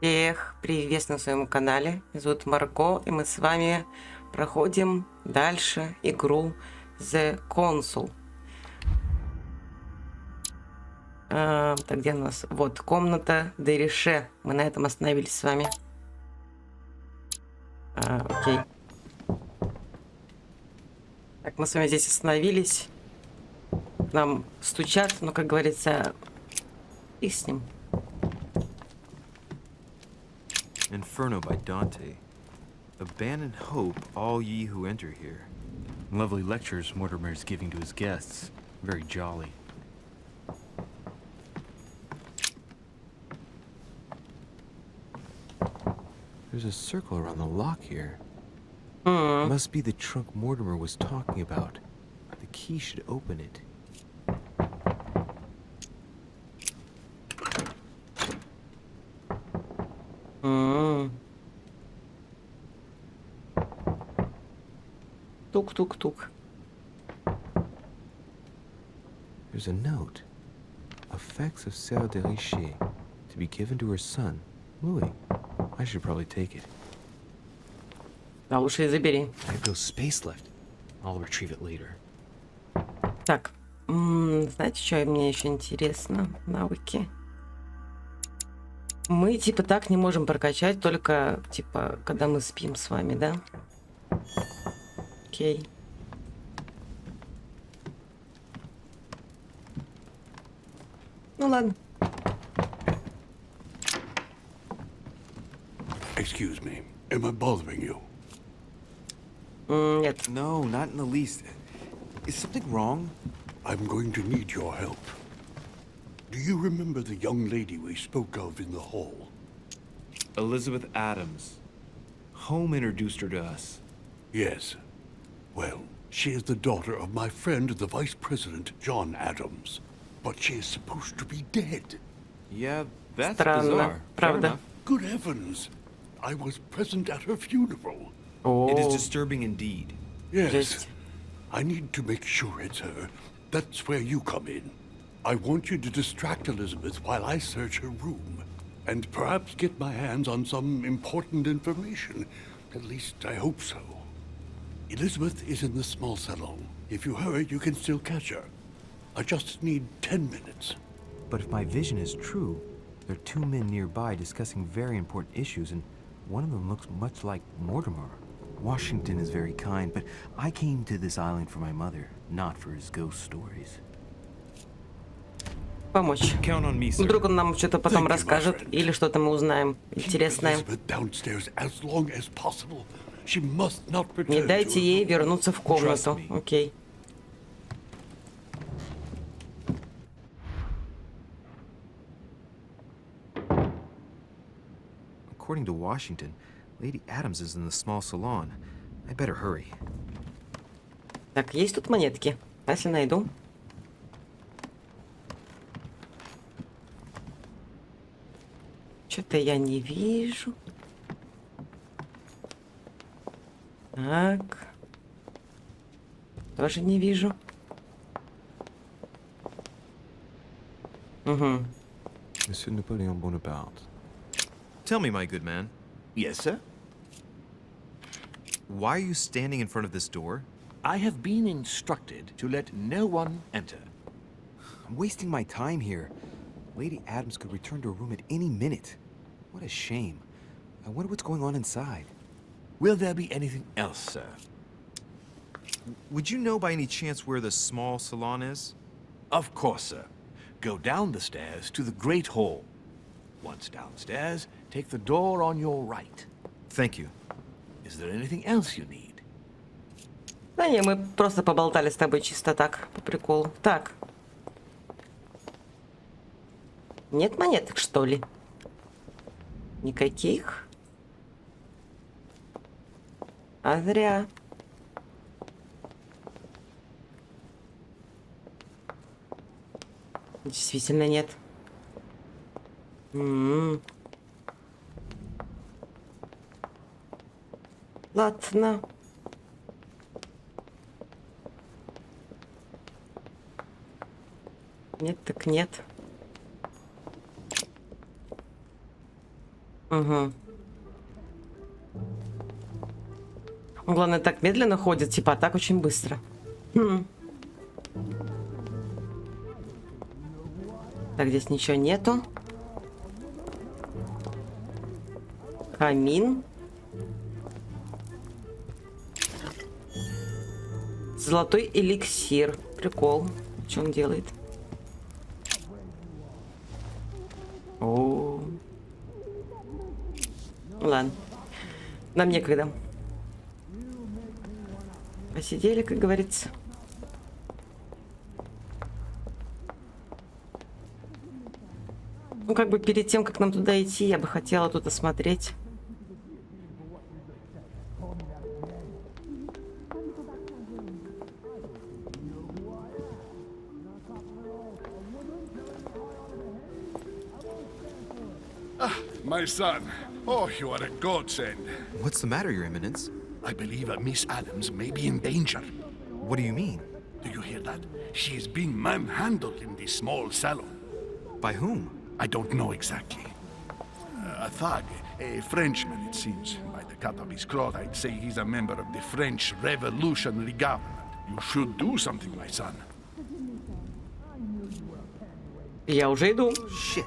Всех приветствую на своем канале. Меня зовут Марго, и мы с вами проходим дальше игру The Console. Так, где у нас? Вот, комната Дерише. Мы на этом остановились с вами. Окей. Так, мы с вами здесь остановились. Нам стучат, но, как говорится, их с ним. Inferno by Dante. Abandon hope, all ye who enter here. Lovely lectures Mortimer is giving to his guests. Very jolly. There's a circle around the lock here. Must be the trunk Mortimer was talking about. The key should open it. Тук-тук-тук. There's a note. Effects of Sœur de Richer to be given to her son, Louis. I should probably take it. Да, лучше и забери. I have no space left. I'll retrieve it later. Так, знаете, что мне еще интересно? Навыки. Мы, типа, так не можем прокачать, только, типа, когда мы спим с вами, да? Окей. Ну ладно. Excuse me, am I bothering you? Нет. No, not in the least. Is something wrong? I'm going to need your help. Do you remember the young lady we spoke of in the hall? Elizabeth Adams. Home introduced her to us. Yes. Well, she is the daughter of my friend, the Vice President, John Adams. But she is supposed to be dead. Yeah, that's Странно, bizarre. Fair правда? enough. Good heavens! I was present at her funeral. It is О, disturbing indeed. Yes. жесть. I need to make sure it's her. That's where you come in. I want you to distract Elizabeth while I search her room. And perhaps get my hands on some important information. At least I hope so. Elizabeth is in the small salon. If you hurry, you can still catch her. I just need 10 minutes. But if my vision is true, there are two men nearby discussing very important issues, and one of them looks much like Mortimer. Washington is very kind, but I came to this island for my mother, not for his ghost stories. Помочь. Count on me, sir. Вдруг он нам что-то потом Thank you, my расскажет, friend. или что-то мы узнаем Keep интересное. Elizabeth downstairs as long as possible. She must not return Не to дайте her ей room. вернуться в комнату. me. Окей. According to Washington, Lady Adams is in the small salon. I better hurry. Так, есть тут монетки? Если найду. Что-то я не вижу. Так. Тоже не вижу. Угу. Monsieur Napoleon Bonaparte. Tell me, my good man, Yes, sir? why are you standing in front of this door? I have been instructed to let no one enter. I'm wasting my time here. Lady Adams could return to her room at any minute. What a shame. I wonder what's going on inside. Will there be anything else, sir? Would you know by any chance where the small salon is? Of course, sir. Go down the stairs to the Great Hall. Once downstairs, take the door on your right. Thank you. Is there anything else you need? Да не, мы просто поболтали с тобой чисто так, по приколу. Так. Нет монеток, что ли? Никаких? А зря. Действительно нет. Ладно. Нет, так нет. Угу. Он, главное, так медленно ходит, типа, а так очень быстро. Так, здесь ничего нету. Камин. Золотой эликсир. Прикол. Что он делает? О. Ладно. Нам некогда. Посидели, как говорится. Ну, как бы перед тем, как нам туда идти, я бы хотела тут осмотреть. My son. Oh, you are a godsend. What's the matter, Your Eminence? I believe a Miss Adams may be in danger. What do you mean? Do you hear that? She is being manhandled in this small salon. By whom? I don't know exactly. A thug, a Frenchman, it seems. By the cut of his cloth, I'd say he's a member of the French Revolutionary Government. You should do something, my son. Я уже иду. Shit.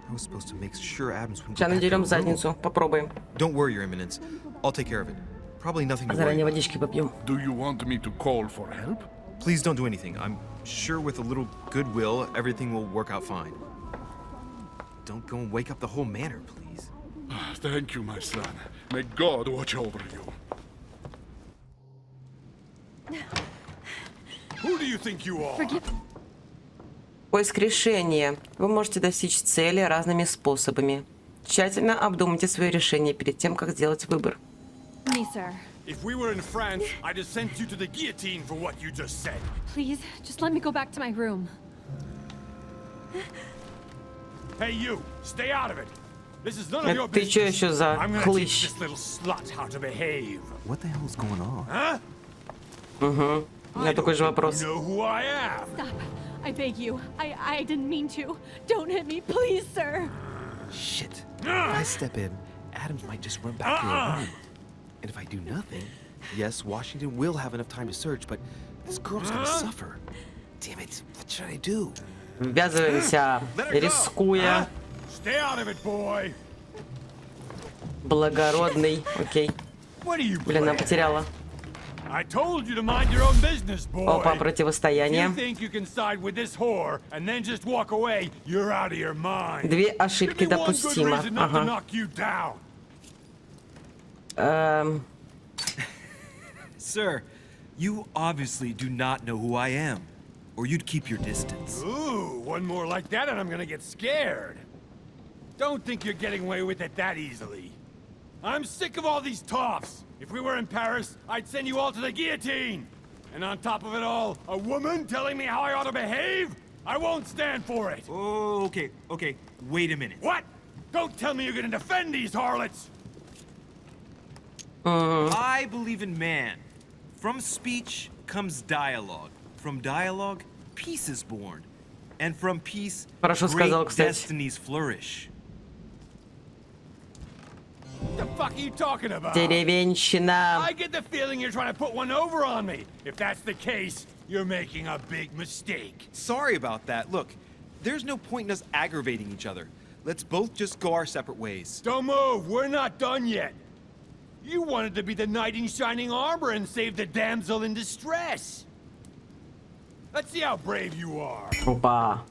I was supposed to make sure Adams wouldn't Сейчас go back to надерем her room. задницу. Попробуем. Don't worry, Your Eminence. I'll take care of it. Probably nothing to worry Заранее about. водички попьем. Do you want me to call for help? Please don't do anything. I'm sure with a little goodwill, everything will work out fine. Don't go and wake up the whole manor, please. Thank you, my son. May God watch over you. Who do you think you are? Поиск решения. Вы можете достичь цели разными способами. Тщательно обдумайте свое решение перед тем, как сделать выбор. Me, sir. If we were in France, I'd have sent you to the guillotine for what you just said. Please, just let me go back to my room. Hey, you, stay out of it. This is none of your Это ты чё business. еще за I'm gonna хлыщ? teach this little slut how to behave. What the hell is going on? Huh? У меня такой же вопрос. You know who I am. Stop. I beg you. I didn't mean to. Don't hit me, please, sir. Shit. If I step in, Adams might just run back to her room. And if I do nothing, yes, Washington will have enough time to search, but this girl's gonna suffer. Damn it, what should I do? Ввязываемся, рискуя. Stay out of it, boy. Благородный. Окей. What are you Блин, она playing? потеряла. I told you to mind your own business, boy. Опа, If противостояние. you think you can side with this whore and then just walk away, you're out of your mind. Две ошибки Give me one good допустимо. reason not to Ага. knock you down. Sir, you obviously do not know who I am, or you'd keep your distance. Ooh, one more like that and I'm gonna get scared. Don't think you're getting away with it that easily. I'm sick of all these toffs. If we were in Paris, I'd send you all to the guillotine. And on top of it all, a woman telling me how I ought to behave? I won't stand for it. Oh, okay, wait a minute. What? Don't tell me you're gonna defend these harlots. I believe in man. From speech comes dialogue. From dialogue, peace is born. And from peace, Хорошо сказал, great кстати. destinies flourish. What the fuck are you talking about? Деревенщина. I get the feeling you're trying to put one over on me. If that's the case, you're making a big mistake. Sorry about that. Look, there's no point in us aggravating each other. Let's both just go our separate ways. Don't move, we're not done yet. You wanted to be the knight in shining armor and save the damsel in distress. Let's see how brave you are. Опа.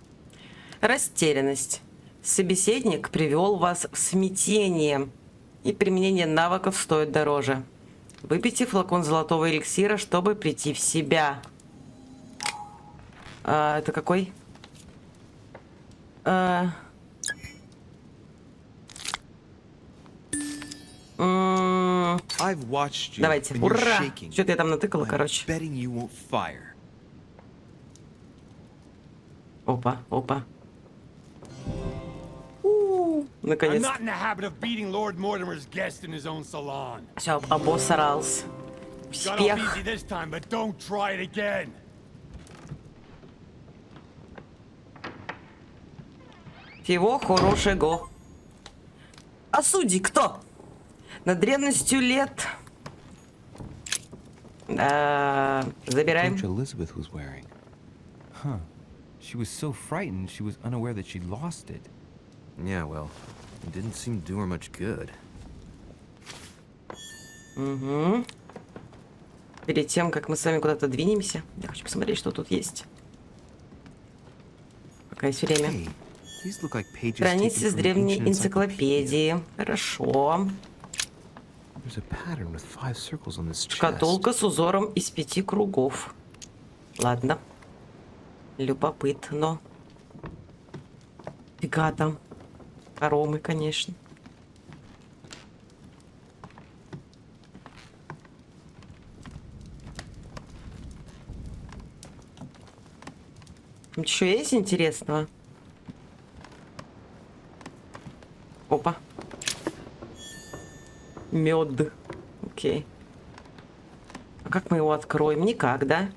Растерянность. Собеседник привел вас в смятение, и применение навыков стоит дороже. Выпейте флакон золотого эликсира, чтобы прийти в себя. Это какой? I've watched you. Давайте. And you're Ура! shaking. Что-то я там натыкала, I'm короче. betting you won't fire. Опа, опа. I'm Наконец. not in the habit of beating Lord Mortimer's guest in his own salon. Все, обосрался. Got off Успех. easy this time, but don't try it again. Всего хорошего. А судьи кто? Над древностью лет. Забираем. Brooch Elizabeth was wearing. Huh. She was so frightened she was unaware that she'd lost it. Yeah, well, it didn't seem to do her much good. Угу. Перед тем, как мы с вами куда-то двинемся, я хочу посмотреть, что тут есть. Пока есть время. Hey, these look like pages Страницы taken с from an древней ancient encyclopedia. энциклопедии. Хорошо. There's a pattern with 5 circles on this chest. Шкатулка с узором из 5 кругов. Ладно. Любопытно. Фига там. Хоромы, конечно. Там еще есть интересного? Опа. Мед. Окей. А как мы его откроем? Никак, да?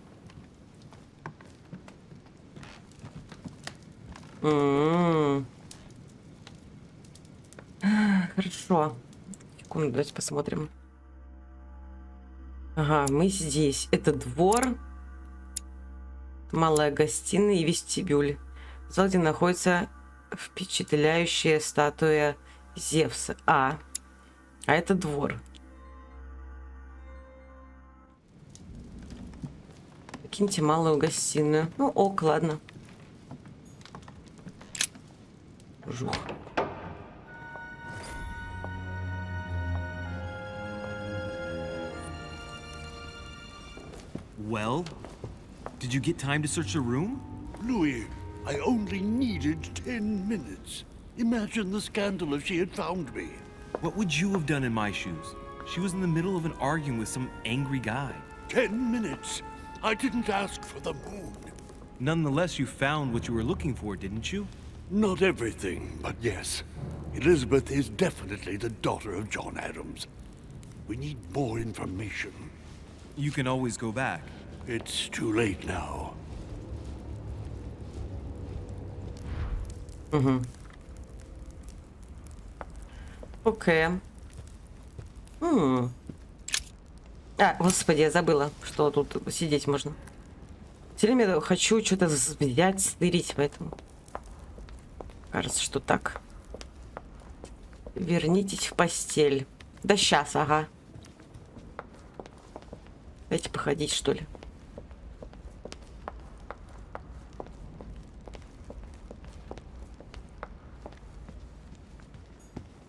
Хорошо. Секунду, давайте посмотрим. Ага, мы здесь. Это двор. Малая гостиная и вестибюль. В зале, где находится впечатляющая статуя Зевса. А это двор. Киньте малую гостиную. Ну, ок, ладно. Жух. Well, did you get time to search the room? Louis, I only needed 10 minutes. Imagine the scandal if she had found me. What would you have done in my shoes? She was in the middle of an argument with some angry guy. 10 minutes. I didn't ask for the moon. Nonetheless, you found what you were looking for, didn't you? Not everything, but yes. Elizabeth is definitely the daughter of John Adams. We need more information. You can always go back. It's too late now. Окей. Господи, я забыла, что тут сидеть можно. Все время хочу что-то взять, стырить, поэтому... Кажется, что так. Вернитесь в постель. Да сейчас, ага. Дайте походить, что ли.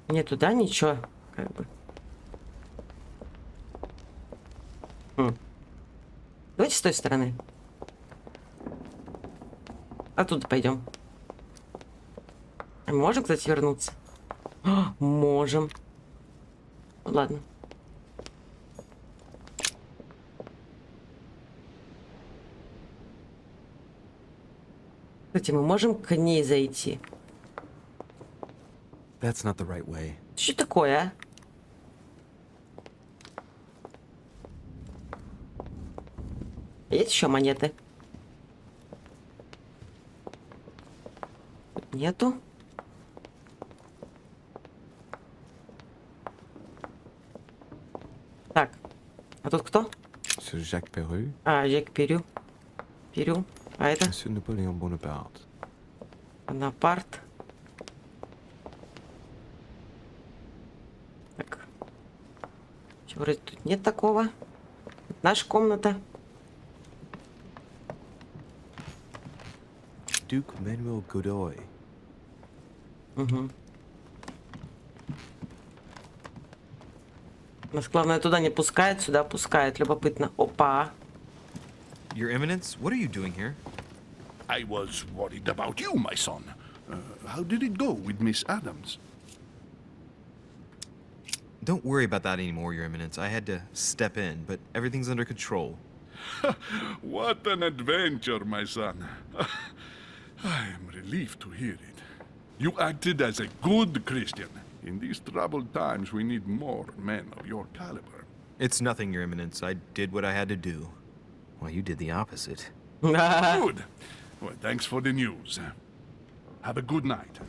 Не туда ничего, как бы. Давайте с той стороны. Оттуда пойдем. Можем, кстати, вернуться? Можем. Ладно. Кстати, мы можем к ней зайти. That's not the right way. Что такое, а? Есть еще монеты? Тут нету. Так. А тут кто? Sir Jacques Perru, Жек Перю. Перю. А это? Monsieur Napoleon Bonaparte. Бонапарт. Так. Чё, вроде тут нет такого. Это наша комната. Duke Manuel Godoy. Нас, главное, туда не пускают, сюда пускают. Любопытно. Опа. Your Eminence, what are you doing here? I was worried about you, my son. How did it go with Miss Adams? Don't worry about that anymore, Your Eminence. I had to step in, but everything's under control. What an adventure, my son. I am relieved to hear it. You acted as a good Christian. In these troubled times, we need more men of your caliber. It's nothing, Your Eminence. I did what I had to do. Well, you did the opposite. Good. Well, thanks for the news. Have a good night.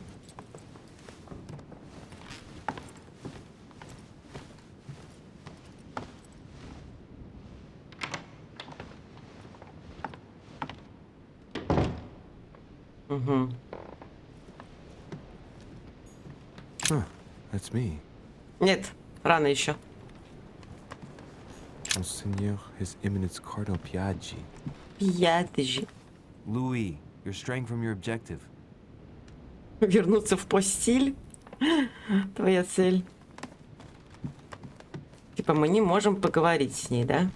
Угу. Huh, that's me. Нет, рано еще. Monseigneur, His Eminence Cardinal Piaggi. Пьятыжи. Louis, you're straying from your objective. Вернуться в постель. Твоя цель. Типа мы не можем поговорить с ней, да?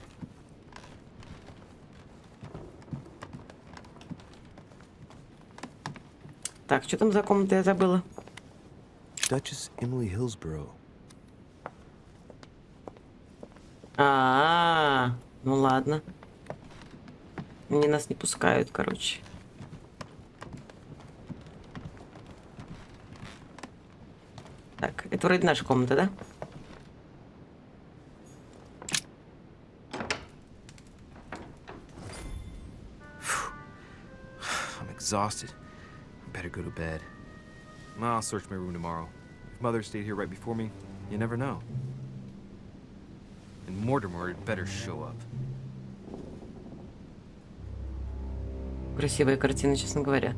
Так, что там за комната, я забыла. Duchess Emily Hillsborough. Ну ладно. Они нас не пускают, короче. Так, это вроде наша комната, да? I'm exhausted. Better go to bed. I'll search my room tomorrow. If Mother stayed here right before me, you never know. And Mortimer had better show up. Красивая картина, честно говоря.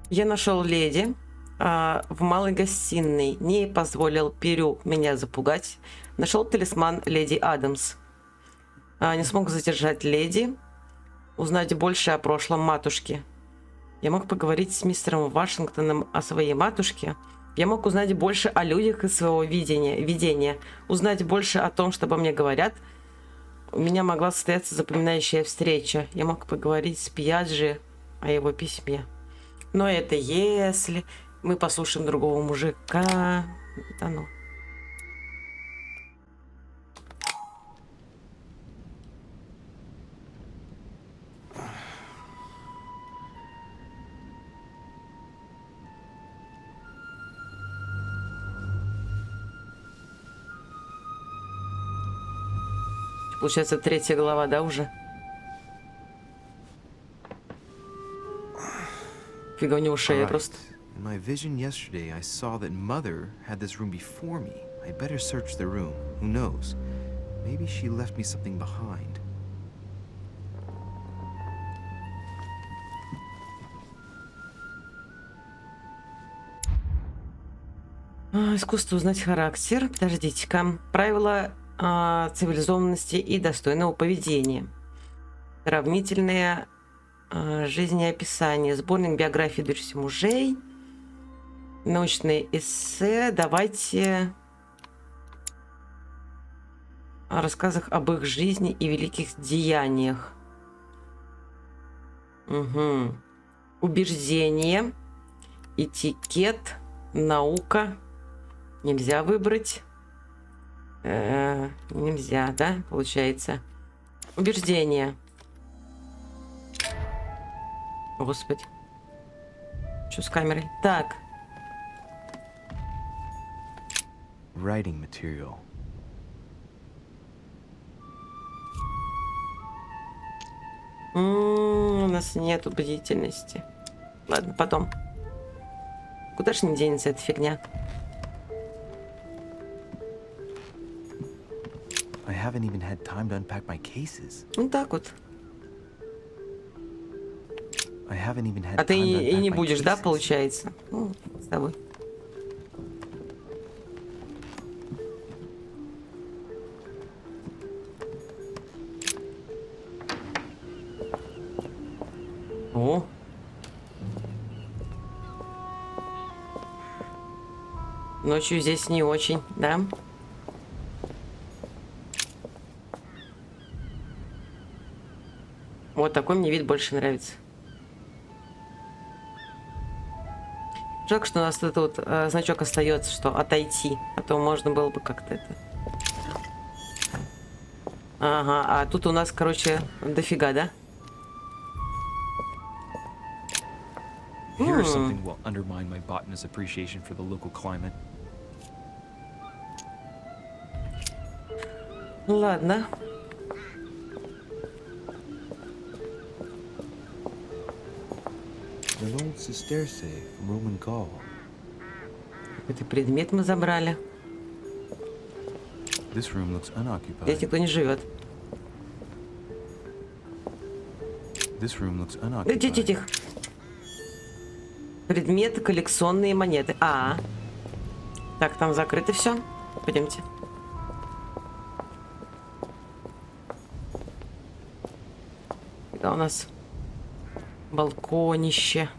Я нашел леди в малой гостиной. Не позволил Перю меня запугать. Нашел талисман леди Адамс. Не смог задержать леди. Узнать больше о прошлом матушки. Я мог поговорить с мистером Вашингтоном о своей матушке. Я мог узнать больше о людях из своего видения. Узнать больше о том, что обо мне говорят. У меня могла состояться запоминающая встреча. Я мог поговорить с Пьяджи о его письме. Но это если мы послушаем другого мужика. Да ну. Получается, 3 глава, да, уже? Фига у него шея просто. In my vision yesterday, I saw that Mother had this room before me. I'd better search the room. Who knows? Maybe she left me something behind. Искусство узнать характер. Подождите-ка. Правила цивилизованности и достойного поведения. Сравнительное жизнеописание. Сборник биографии дочери мужей. Научные эссе. Давайте о рассказах об их жизни и великих деяниях. Угу. Убеждение. Этикет. Наука. Нельзя выбрать. Нельзя, да, получается. Убеждение. Господи. Что с камерой? Так. Writing material. У нас нету бдительности. Ладно, потом. Куда ж не денется эта фигня? I haven't even had time to unpack my cases. Ну так вот. I haven't even had А ты time to и unpack не my будешь, да, cases. получается? Ну, с тобой. О. Ночью здесь не очень, да? Вот такой мне вид больше нравится. Жалко, что у нас тут вот значок остается, что отойти. А то можно было бы как-то это... Ага, а тут у нас, короче, дофига, да? Here's something will undermine my botanist's appreciation for the local climate. Ладно. An old sesterce from Roman Gaul. Какой-то предмет мы забрали. This room looks unoccupied. Здесь никто не живет. This room looks unoccupied. Тихо. Предметы, коллекционные монеты. Так, там закрыто все. Пойдемте. Это у нас балконище.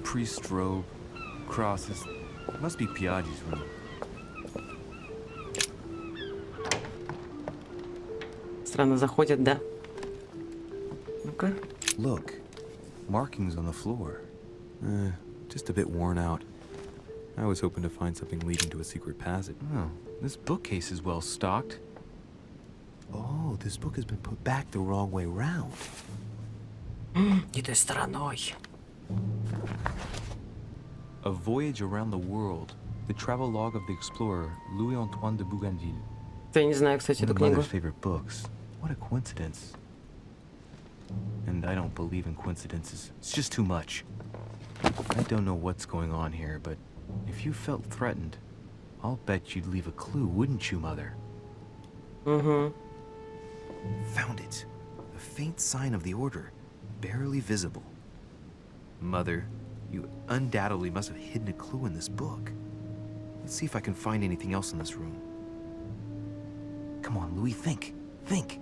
Priest robe, crosses. Must be Piaggi's room. Странно заходят, да? Ну-ка. Look, markings on the floor. Just a bit worn out. I was hoping to find something leading to a secret passage. Oh, this bookcase is well stocked. Oh, this book has been put back the wrong way round. Не той стороной. A Voyage Around the World. The travelogue of the explorer Louis-Antoine de Bougainville. Я не знаю, кстати, One эту of книгу. mother's favorite books. What a coincidence. And I don't believe in coincidences. It's just too much. I don't know what's going on here, but if you felt threatened, I'll bet you'd leave a clue, wouldn't you, Mother? Угу. Found it. A faint sign of the order, barely visible. Mother, you undoubtedly must have hidden a clue in this book. Let's see if I can find anything else in this room. Come on, Louis, think. Think.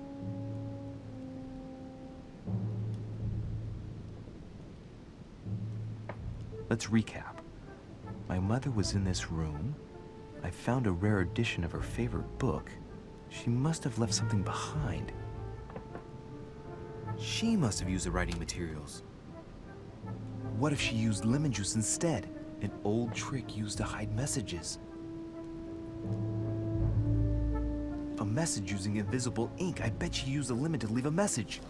Let's recap. My mother was in this room. I found a rare edition of her favorite book. She must have left something behind. She must have used the writing materials. What if she used lemon juice instead? An old trick used to hide messages. A message using invisible ink. I bet she used a lemon to leave a message.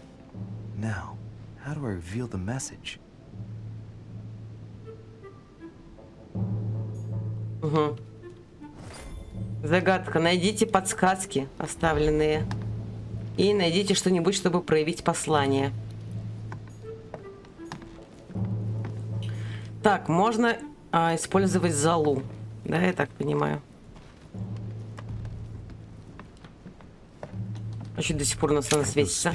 Now, how do I reveal the message? Угу. Загадка. Найдите подсказки, оставленные. И найдите что-нибудь, чтобы проявить послание. Так, можно использовать залу. Да, я так понимаю. А что до сих пор у нас она светится?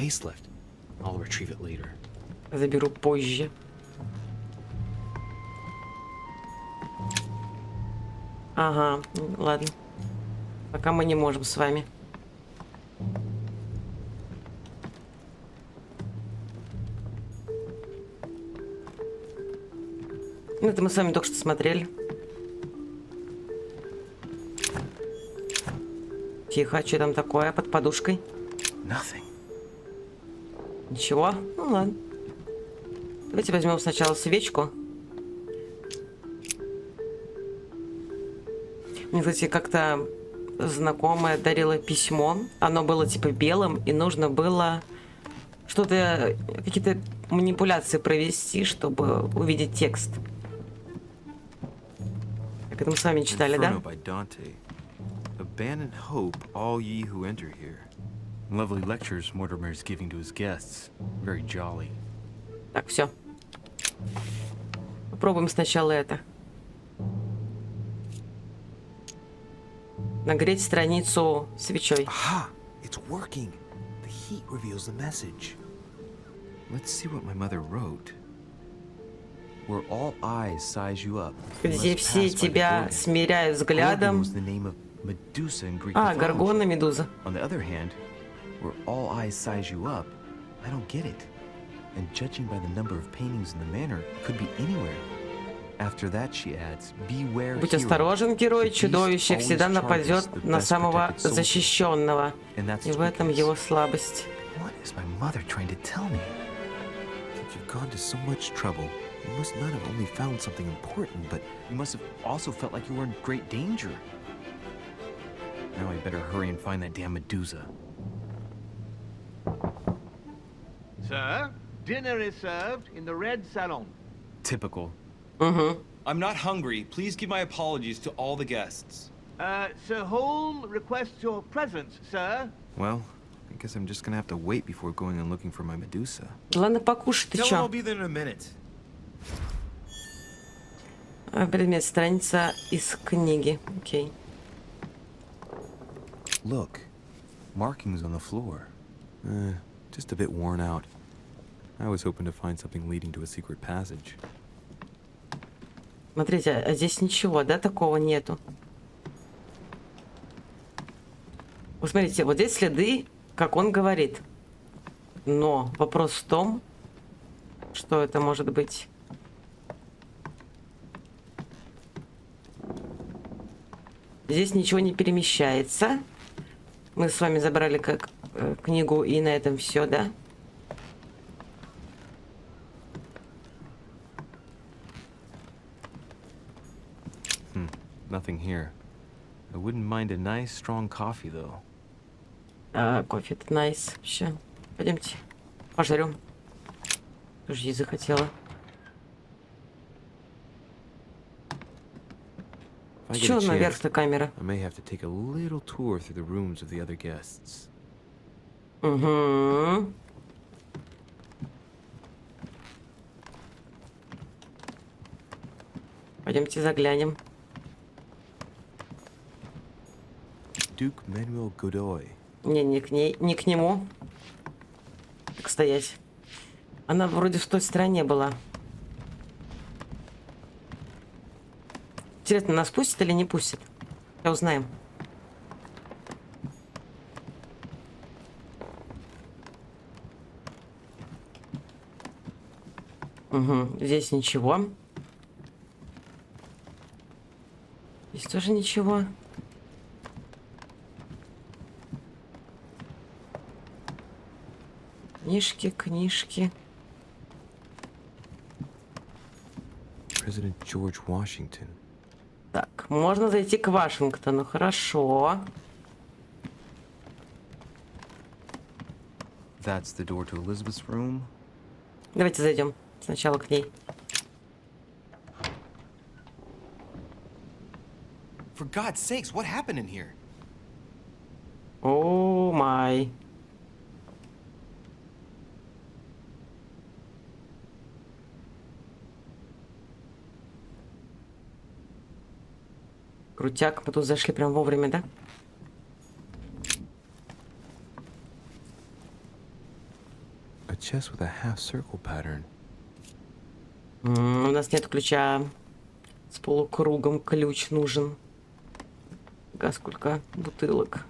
Заберу позже. Ага, ладно. Пока мы не можем с вами. Ну, это мы с вами только что смотрели. Тихо, что там такое под подушкой? Nothing. Ничего? Ну ладно. Давайте возьмем сначала свечку. Мне, кстати, как-то знакомая дарила письмо. Оно было типа белым, и нужно было что-то, какие-то манипуляции провести, чтобы увидеть текст. Как это мы с вами читали, да? Abandon hope, all ye who enter here. Lovely lectures Mortimer is giving to his guests. Very jolly. Так, все. Попробуем сначала это. Нагреть страницу свечой. Aha! It's working. The heat reveals the message. Let's see what my mother wrote. Where all eyes size you up. Где все тебя смиряют взглядом. Горгона, Медуза. On the other hand, where all eyes size you up, I don't get it. And judging by the number of paintings in the manor, could be anywhere. After that, she adds, beware. Будь осторожен, герой, чудовище всегда нападет на самого защищенного. И в этом его слабость. What is my mother trying to tell me? That you've gone to so much trouble. You must not have only found something important, but you must have also felt like you were in great danger. Now I better hurry and find that damn Medusa. Sir, dinner is served in the red salon. Typical. Угу. I'm not hungry. Please give my apologies to all the guests. Sir Holm requests your presence, sir. Well, I guess I'm just gonna have to wait before going and looking for my Medusa. Ладно, покушай, ты Tell him I'll чё? be there in a minute. Предмет, страница из книги. Окей. Look, markings on the floor. Just a bit worn out. I was hoping to find something leading to a secret passage. Смотрите, а здесь ничего, да, такого нету. Вы смотрите, вот здесь следы, как он говорит. Но вопрос в том, что это может быть. Здесь ничего не перемещается. Мы с вами забрали как книгу, и на этом все, да? Nothing here. I wouldn't mind a nice strong coffee though. Кофе, это найс. Все, пойдемте. Пожарем. Тоже ей захотела. Чё наверх-то камера? I may have to take a little tour through the rooms of the other guests. Угу. Пойдемте заглянем. Duke Manuel Godoy. Не к ней, не к нему. Так стоять. Она вроде в той стороне была. Интересно, нас пустят или не пустят? Сейчас узнаем. Угу, здесь ничего. Здесь тоже ничего. Книжки. President George Washington. Так, можно зайти к Вашингтону, хорошо. That's the door to Elizabeth's room. Давайте зайдем сначала к ней. For God's sakes, what happened in here? О май. Крутяк, мы тут зашли прям вовремя, да? A chest with a half circle pattern. У нас нет ключа с полукругом, ключ нужен. Сколько бутылок.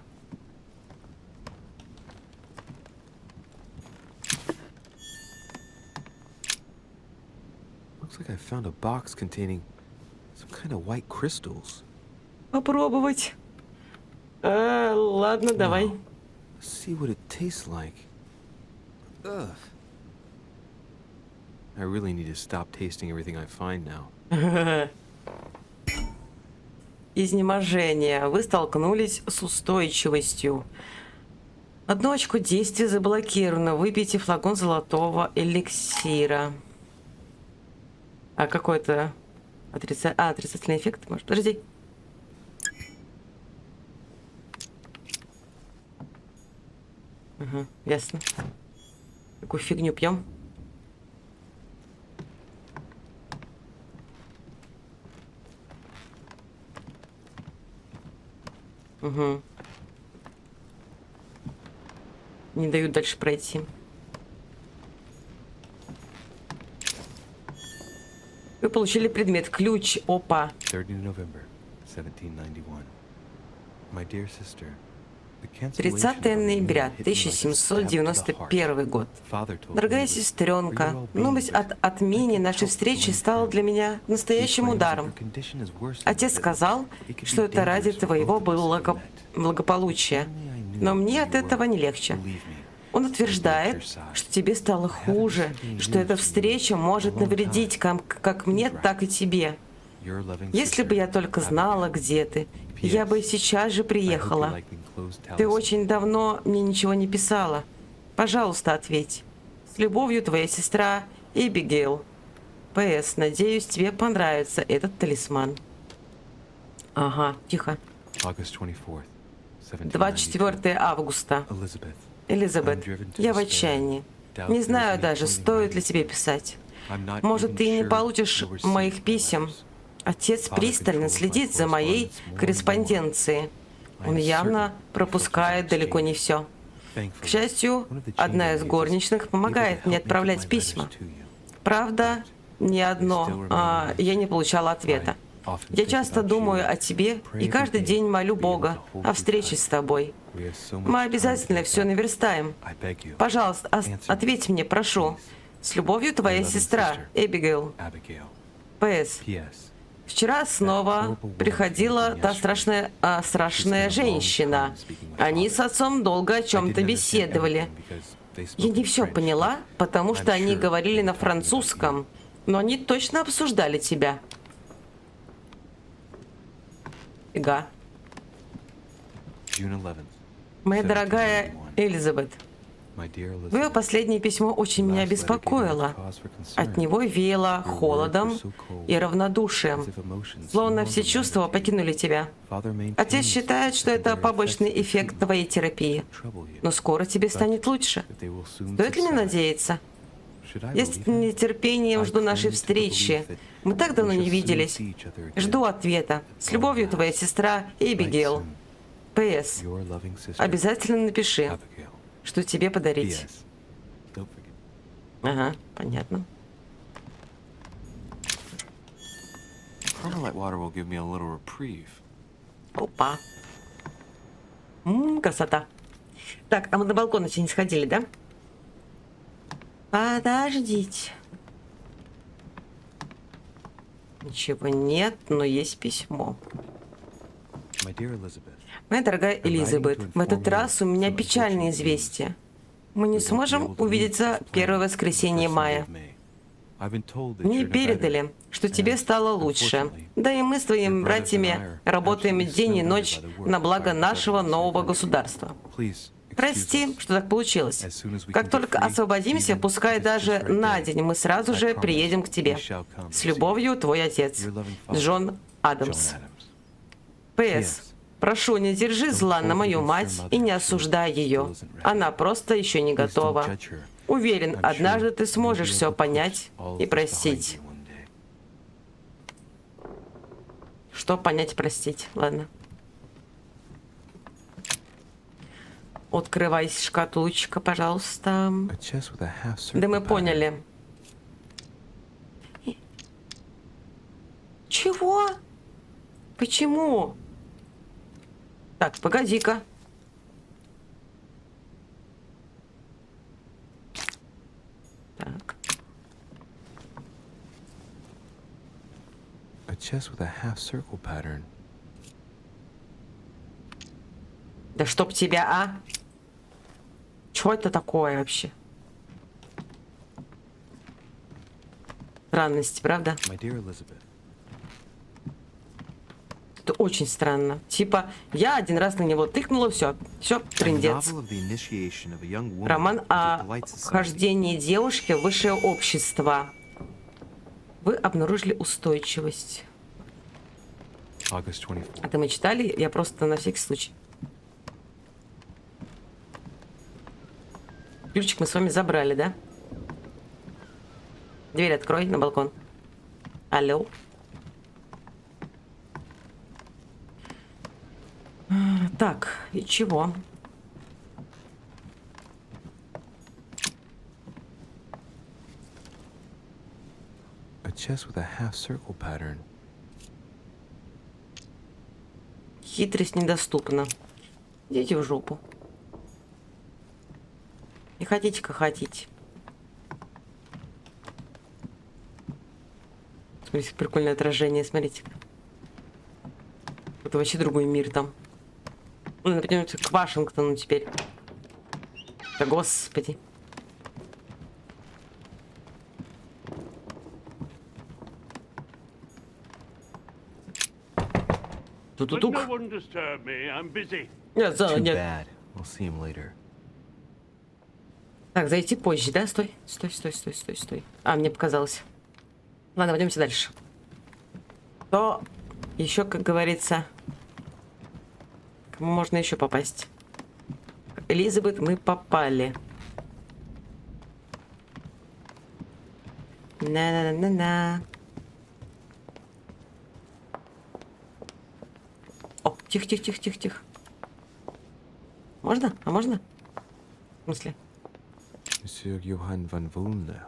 Looks like I found a box containing some kind of white crystals. Попробовать. Ладно, давай. Let's see what it tastes like. Ugh. I really need to stop tasting everything I find now. Изнеможение. Вы столкнулись с устойчивостью. Одно очко действия заблокировано. Выпейте флакон золотого эликсира. А какой-то отрицательный эффект? Может, подожди. Ага, ясно. Какую фигню пьем? Угу. Не дают дальше пройти. Вы получили предмет. Ключ. Опа. 30 November, 1791. My dear sister, 30 ноября 1791 год. Дорогая сестренка, новость от отмене нашей встречи стала для меня настоящим ударом. Отец сказал, что это ради твоего благополучия, но мне от этого не легче. Он утверждает, что тебе стало хуже, что эта встреча может навредить как мне, так и тебе. Если бы я только знала, где ты, я бы сейчас же приехала. Ты очень давно мне ничего не писала. Пожалуйста, ответь. С любовью, твоя сестра Эбигейл. П.С. Надеюсь, тебе понравится этот талисман. Ага, тихо. 24 августа. Элизабет, я в отчаянии. Не знаю даже, стоит ли тебе писать. Может, ты не получишь моих писем. Отец пристально следит за моей корреспонденцией. Он явно пропускает далеко не все. К счастью, одна из горничных помогает мне отправлять письма. Правда, ни одно я не получала ответа. Я часто думаю о тебе и каждый день молю Бога о встрече с тобой. Мы обязательно все наверстаем. Пожалуйста, ответь мне, прошу. С любовью, твоя сестра, Эбигейл. П.С. Вчера снова приходила та страшная женщина. Они с отцом долго о чем-то беседовали. Я не все поняла, потому что они говорили на французском, но они точно обсуждали тебя. Фига. Моя дорогая Элизабет, твое последнее письмо очень меня беспокоило. От него веяло холодом и равнодушием, словно все чувства покинули тебя. Отец считает, что это побочный эффект твоей терапии, но скоро тебе станет лучше. Стоит ли мне надеяться? Я с нетерпением жду нашей встречи. Мы так давно не виделись. Жду ответа. С любовью, твоя сестра Эбигейл. П.С. Обязательно напиши, что тебе подарить. Ага, понятно. Опа. Красота. Так, а мы на балкон еще не сходили, да? Подождите. Ничего нет, но есть письмо. Моя дорогая Элизабет, в этот раз у меня печальное известие. Мы не сможем увидеться первое воскресенье мая. Мне передали, что тебе стало лучше. Да и мы с твоими братьями работаем день и ночь на благо нашего нового государства. Прости, что так получилось. Как только освободимся, пускай даже на день, мы сразу же приедем к тебе. С любовью, твой отец, Джон Адамс. П.С. Прошу, не держи зла на мою мать и не осуждай ее. Она просто еще не готова. Уверен, однажды ты сможешь все понять и простить. Что понять и простить? Ладно. Открывайся, шкатулочка, пожалуйста. Да мы поняли. Чего? Почему? Так, погоди-ка. Так. Да чтоб тебя, а? Чё это такое вообще? Странности, правда? Это очень странно. Типа, я один раз на него тыкнула, все, трындец. Роман о хождении девушки в высшее общество. Вы обнаружили устойчивость. Это мы читали, я просто на всякий случай. Ключик мы с вами забрали, да? Дверь открой на балкон. Алло. Так, и чего? Хитрость недоступна. Идите в жопу. И хотите, как хотите. Смотрите, прикольное отражение, смотрите. Это вообще другой мир там. Ну, например, к Вашингтону теперь. Да господи. Тут-тут-тук. Я занят. Так, зайти позже, да? Стой. А, мне показалось. Ладно, пойдемте дальше. То еще, как говорится, кому можно еще попасть? Элизабет, мы попали. На-на-на-на-на. О, тихо. Можно? А можно? В смысле? Monsieur Johann van Vulne.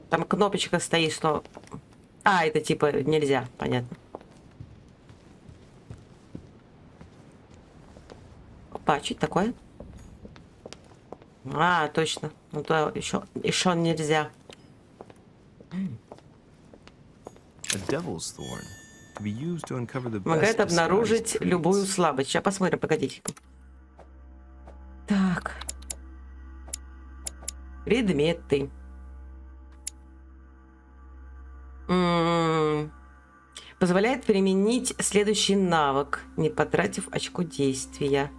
Там кнопочка стоит, что... А, это типа нельзя, понятно. Опа, что это такое? А, точно. Ну то еще нельзя. A devil's thorn. To be used to uncover the Помогает best обнаружить disguised любую traits. слабость. Сейчас посмотрим, погодите. Так. Предметы. Позволяет применить следующий навык, не потратив очко действия.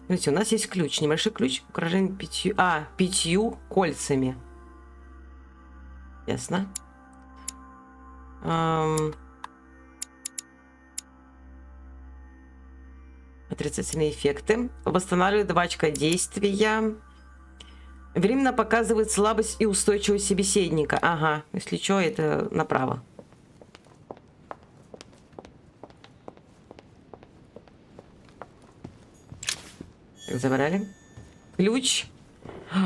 Видите, у нас есть ключ. Небольшой ключ, украшен 5 кольцами. Ясно. Отрицательные эффекты. Восстанавливает 2 очка действия. Временно показывает слабость и устойчивость собеседника. Ага, если что, это направо. Так, забрали. Ключ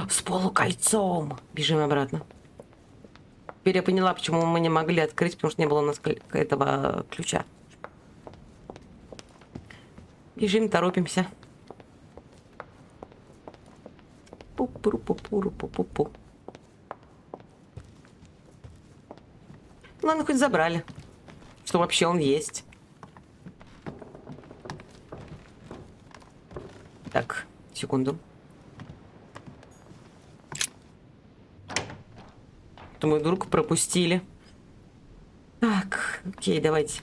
с полукольцом. Бежим обратно. Теперь я поняла, почему мы не могли открыть, потому что не было у нас этого ключа. Бежим, торопимся. Пу-пу-пу-пу-пу-пу-пу. Ладно, хоть забрали. Что вообще он есть. Так, секунду. То мы вдруг пропустили. Так, окей, давайте.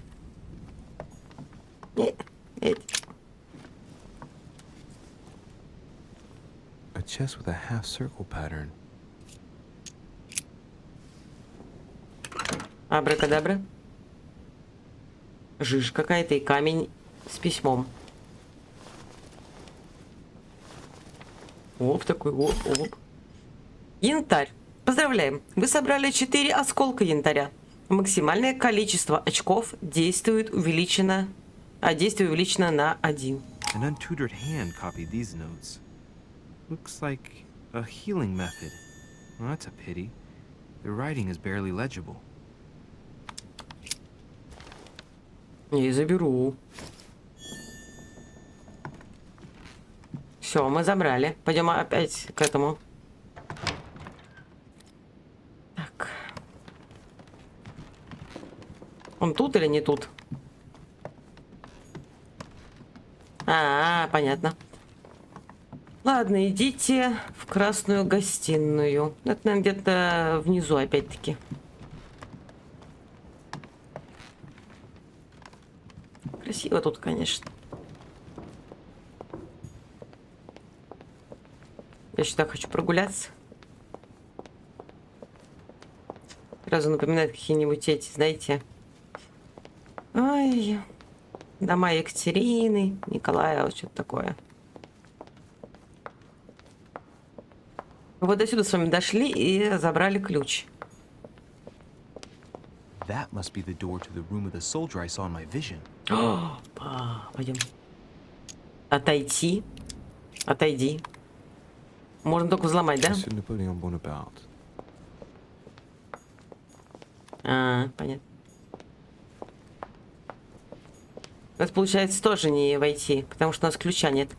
A chest with a half circle pattern. Абракадабра. Жиж какая-то и камень с письмом. Оп, такой, оп, оп. Янтарь. Поздравляем. Вы собрали 4 осколка янтаря. Максимальное количество очков действие увеличено на 1. An untutored hand copied these notes. Looks like a healing method. Well, that's a pity. The writing is barely legible. Я и заберу. Все, мы забрали. Пойдем опять к этому. Так. Он тут или не тут? Понятно. Ладно, идите в красную гостиную. Это, наверное, где-то внизу опять-таки. Красиво тут, конечно. Я сюда хочу прогуляться. Сразу напоминает какие-нибудь эти, знаете. Ой, дома Екатерины, Николая, вот что-то такое. Вот до сюда с вами дошли и забрали ключ. That must be the door to the room of the soldier I saw in my vision. Пойдем. Отойти. Отойди. Можно только взломать, да? Monsieur Napoleon Bonaparte. Понятно. У нас получается тоже не войти, потому что у нас ключа нет.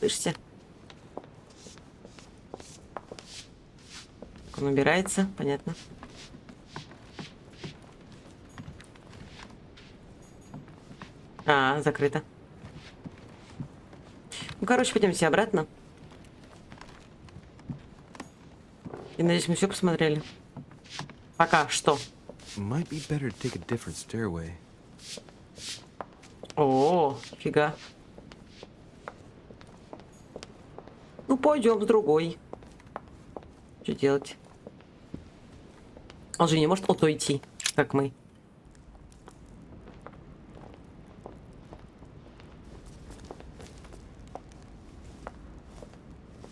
Слышите? Он убирается, понятно. Закрыто. Ну, короче, пойдемте обратно. И надеюсь, мы все посмотрели. Пока что. Might be better to take a different stairway. О, фига. Ну, пойдем с другой. Что делать? Он же не может отойти, как мы.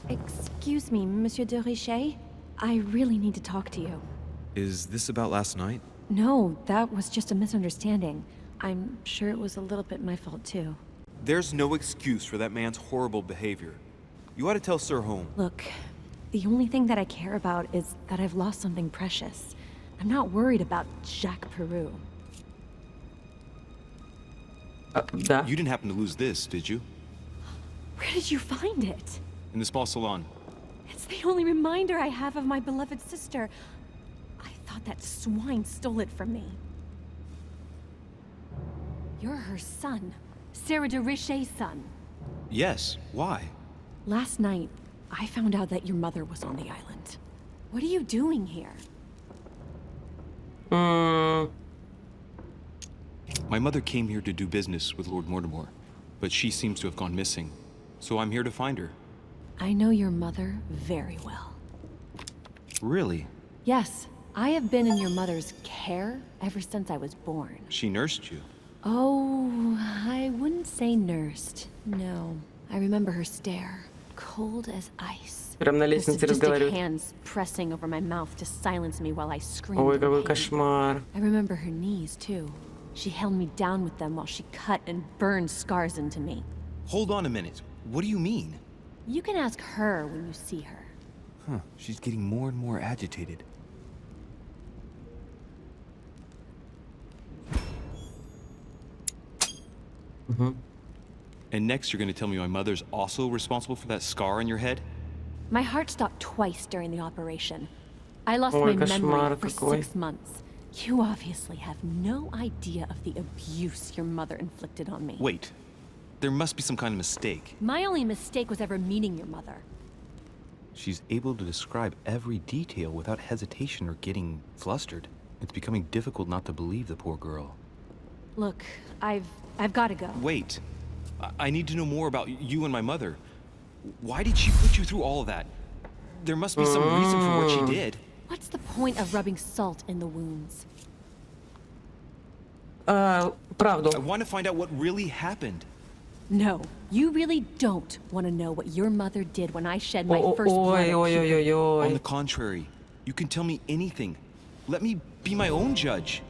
Excuse me, Monsieur de Richet. I really need to talk to you. Is this about last night? No, that was just a misunderstanding. I'm sure it was a little bit my fault too. There's no excuse for that man's horrible behavior. You ought to tell Sir Holm. Look, the only thing that I care about is that I've lost something precious. I'm not worried about Jacques Peru. Да. You didn't happen to lose this, did you? Where did you find it? In the small salon. It's the only reminder I have of my beloved sister. I thought that swine stole it from me. You're her son. Sarah de Richet's son. Yes. Why? Last night, I found out that your mother was on the island. What are you doing here? My mother came here to do business with Lord Mortimer, but she seems to have gone missing. So I'm here to find her. I know your mother very well. Really? Yes, I have been in your mother's care ever since I was born. She nursed you. Oh, I wouldn't say nursed. No. I remember her stare, cold as ice. Прям на Her лестнице sadistic разговаривают. hands pressing over my mouth to silence me while I screamed. Ой, in какой pain. кошмар. I remember her knees, too. She held me down with them while she cut and burned scars into me. Hold on a minute. What do you mean? You can ask her when you see her. Huh, she's getting more and more agitated. And next you're gonna tell me my mother's also responsible for that scar on your head? My heart stopped twice during the operation. I lost Ой, my кошмар memory for какой. 6 months. You obviously have no idea of the abuse your mother inflicted on me. Wait. There must be some kind of mistake. My only mistake was ever meeting your mother. She's able to describe every detail without hesitation or getting flustered. It's becoming difficult not to believe the poor girl. Look, I've got to go. Wait. I need to know more about you and my mother. Why did she put you through all of that? There must be some reason for what she did. What's the point of rubbing salt in the wounds? Правду. I want to find out what really happened. No, you really don't want to know what your mother did when I shed my first blood. Ой, ой, ой, ой, On ой. the contrary, you can tell me anything. Let me be my own judge.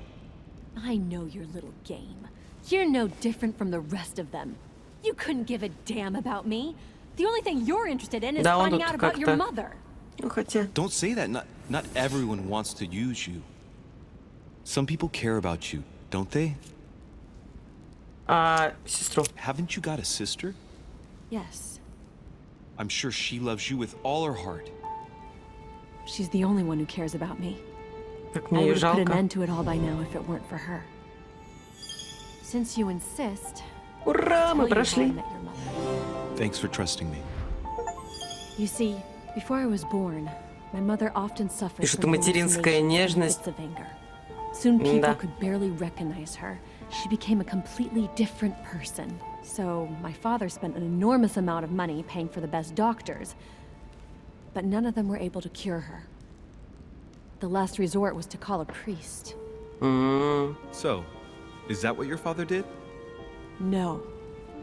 I know your little game. You're no different from the rest of them. You couldn't give a damn about me. The only thing you're interested in is Да, он finding тут out about your как-то- mother. Ну, хотя... Don't say that. Not everyone wants to use you. Some people care about you, don't they? Сестру. Haven't you got a sister? Yes, I'm sure she loves you with all her heart. she's the only one who cares about me. Как I мне ее would have put an жалко. end to it all by now if it weren't for her. Since you insist, Ура, tell мы you how I прошли. met your mother. Thanks for trusting me. You see, before I was born, my mother often suffered Пишет, from материнская hallucinations and нежность. fits of anger. Soon people Да. could barely recognize her. She became a completely different person. So my father spent an enormous amount of money paying for the best doctors, but none of them were able to cure her. The last resort was to call a priest. So, is that what your father did? No.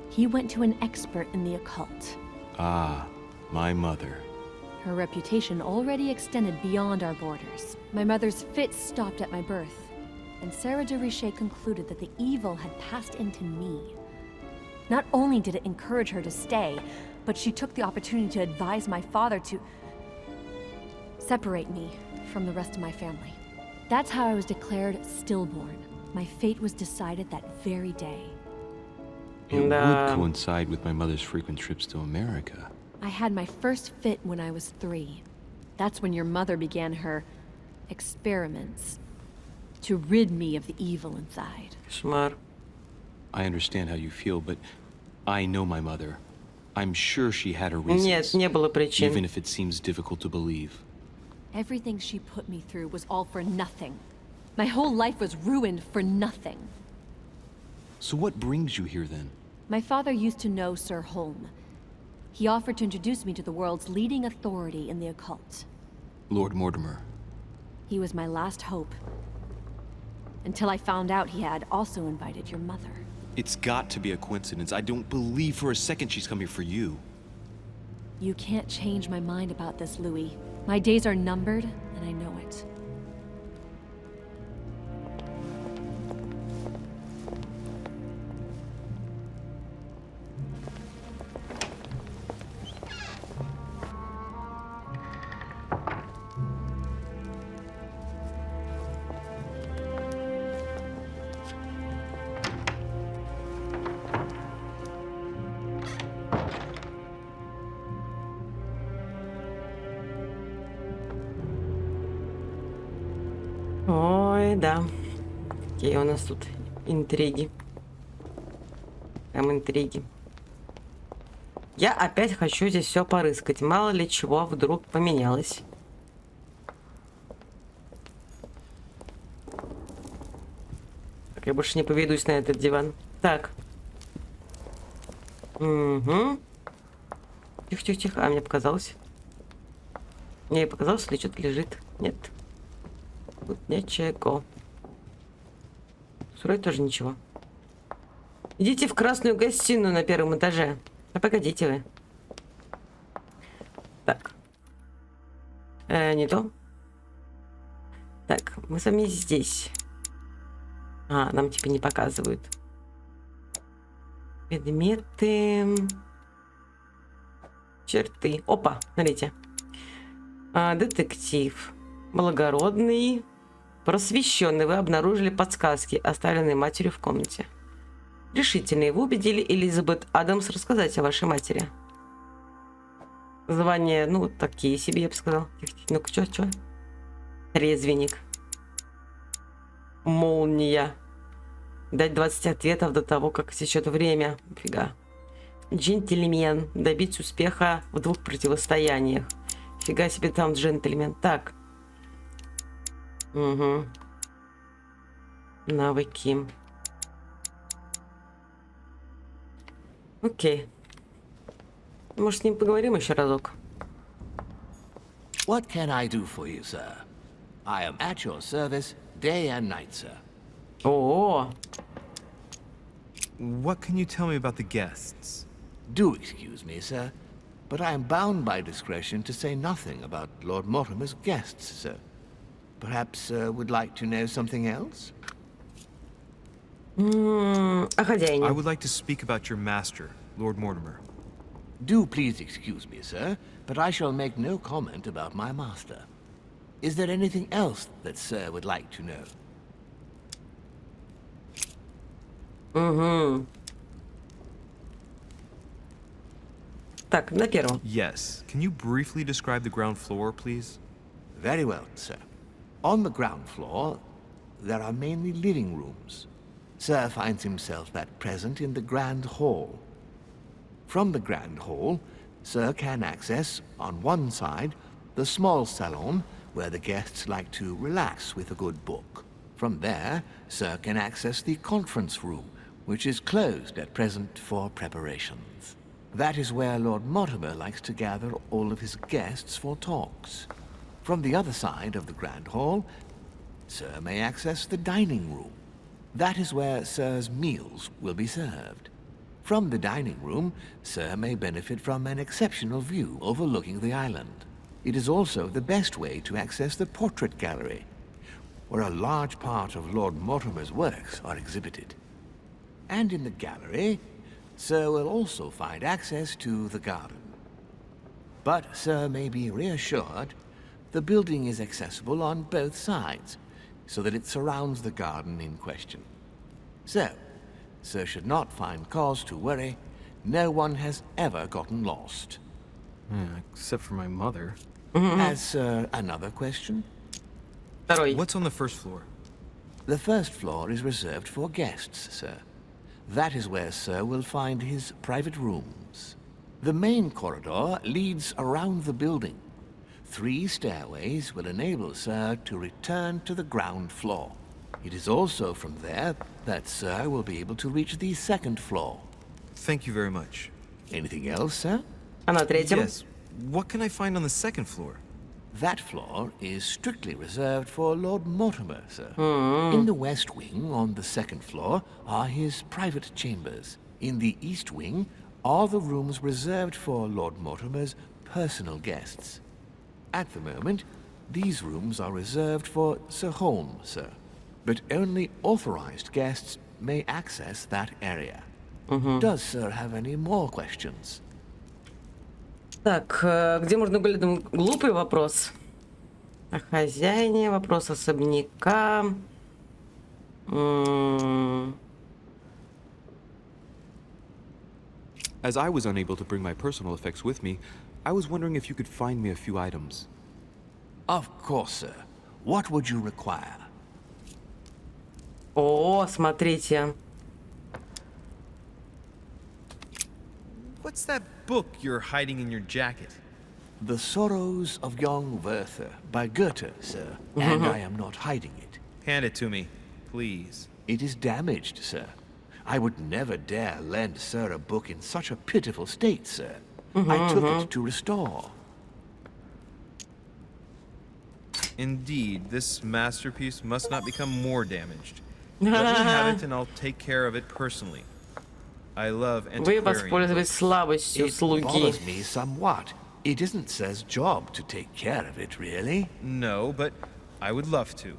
He went to an expert in the occult. Ah, my mother. Her reputation already extended beyond our borders. My mother's fits stopped at my birth, and Sarah de Richet concluded that the evil had passed into me. Not only did it encourage her to stay, but she took the opportunity to advise my father to separate me from the rest of my family. That's how I was declared stillborn. My fate was decided that very day. It Да. would coincide with my mother's frequent trips to America. I had my first fit when I was 3. That's when your mother began her experiments to rid me of the evil inside. Кошмар. I understand how you feel, but I know my mother. I'm sure she had her reasons. Нет, не было причин. Even if it seems difficult to believe. Everything she put me through was all for nothing. My whole life was ruined for nothing. So what brings you here then? My father used to know Sir Holm. He offered to introduce me to the world's leading authority in the occult. Lord Mortimer. He was my last hope. Until I found out he had also invited your mother. It's got to be a coincidence. I don't believe for a second she's come here for you. You can't change my mind about this, Louis. My days are numbered, and I know it. Ой, да. Какие у нас тут интриги. Там интриги. Я опять хочу здесь все порыскать. Мало ли чего вдруг поменялось. Так, я больше не поведусь на этот диван. Так. Угу. Тихо-тихо-тихо. А, мне показалось. Мне показалось, или что-то лежит. Нет. Тут ничего. Вроде тоже ничего. Идите в красную гостиную на первом этаже. А погодите вы. Так. Не то. Так, мы с вами здесь. А, нам типа не показывают. Предметы. Черты. Опа, смотрите. Детектив. Благородный. Просвещенный. Вы обнаружили подсказки, оставленные матерью в комнате. Решительные. Вы убедили Элизабет Адамс рассказать о вашей матери. Звание, ну, такие себе, я бы сказал. Ну-ка, что? Трезвенник. Молния. Дать 20 ответов до того, как истечет время. Фига. Джентльмен. Добиться успеха в 2 противостояниях. Фига себе там джентльмен. Так. Угу. Навыки. Окей. Может, с ним поговорим еще разок? What can I do for you, sir? I am at your service day and night, sir. О, What can you tell me about the guests? Do excuse me, sir, but I am bound by discretion to say nothing about Lord Mortimer's guests, sir. Perhaps sir would like to know something else? о хозяине. I would like to speak about your master, Lord Mortimer. Do please excuse me, sir, but I shall make no comment about my master. Is there anything else that sir would like to know? Угу. Так, на первом. Yes. Can you briefly describe the ground floor, please? Very well, sir. On the ground floor, there are mainly living rooms. Sir finds himself at present in the Grand Hall. From the Grand Hall, Sir can access, on one side, the small salon, where the guests like to relax with a good book. From there, Sir can access the conference room, which is closed at present for preparations. That is where Lord Mortimer likes to gather all of his guests for talks. From the other side of the Grand Hall, Sir may access the dining room. That is where Sir's meals will be served. From the dining room, Sir may benefit from an exceptional view overlooking the island. It is also the best way to access the portrait gallery, where a large part of Lord Mortimer's works are exhibited. And in the gallery, Sir will also find access to the garden. But Sir may be reassured the building is accessible on both sides, so that it surrounds the garden in question. So, Sir should not find cause to worry. No one has ever gotten lost. Except for my mother. Has Sir another question? Второй. What's on the first floor? The first floor is reserved for guests, sir. That is where Sir will find his private rooms. The main corridor leads around the building. 3 stairways will enable Sir to return to the ground floor. It is also from there that Sir will be able to reach the second floor. Thank you very much. Anything else, sir? А на третьем? Yes. What can I find on the second floor? That floor is strictly reserved for Lord Mortimer, sir. In the west wing, on the second floor, are his private chambers. In the east wing are the rooms reserved for Lord Mortimer's personal guests. At the moment, these rooms are reserved for Sir Holmes, sir. But only authorized guests may access that area. Does Sir have any more questions? Так, где можно были, думаю, глупый вопрос. О хозяине, вопрос особняка. As I was unable to bring my personal effects with me, I was wondering if you could find me a few items. Of course, sir. What would you require? О, смотрите. What's that book you're hiding in your jacket? The Sorrows of Young Werther by Goethe, sir. And I am not hiding it. Hand it to me, please. It is damaged, sir. I would never dare lend sir a book in such a pitiful state, sir. I took it to restore. Indeed, this masterpiece must not become more damaged. Let me have it and I'll take care of it personally. I love Вы antiquarian воспользовались books. слабостью It слуги. bothers me somewhat. It isn't sir's job to take care of it, really. No, but I would love to.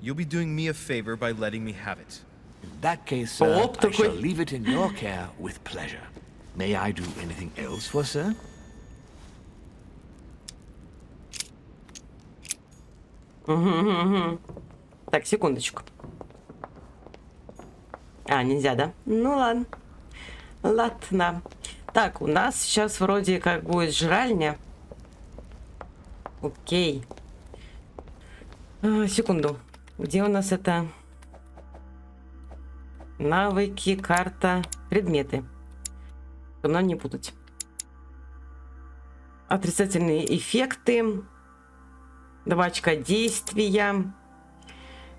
You'll be doing me a favor by letting me have it. In that case, sir, Оп, I shall такой. leave it in your care with pleasure. May I do anything else for sir? Так, секундочку. А, нельзя, да? Ну ладно. Ладно. Так, у нас сейчас вроде как будет жральня. Окей. Секунду. Где у нас это? Навыки, карта, предметы. Чтобы нам не путать. Отрицательные эффекты. 2 очка действия.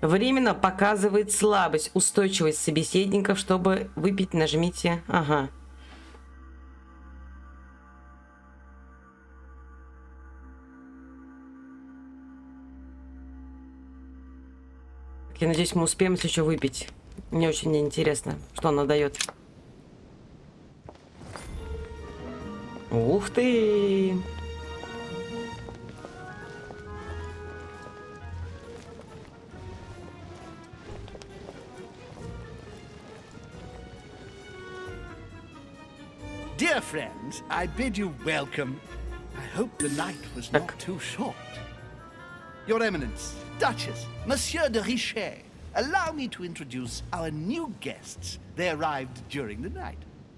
Временно показывает слабость, устойчивость собеседников. Чтобы выпить, нажмите. Ага. Я надеюсь, мы успеем еще выпить. Мне очень интересно, что она дает. Ух ты! Dear friends, I bid you welcome. I hope the night was not too short. Your Eminence, Duchess, Monsieur de Richet, allow me to introduce our new guests. They arrived during the night.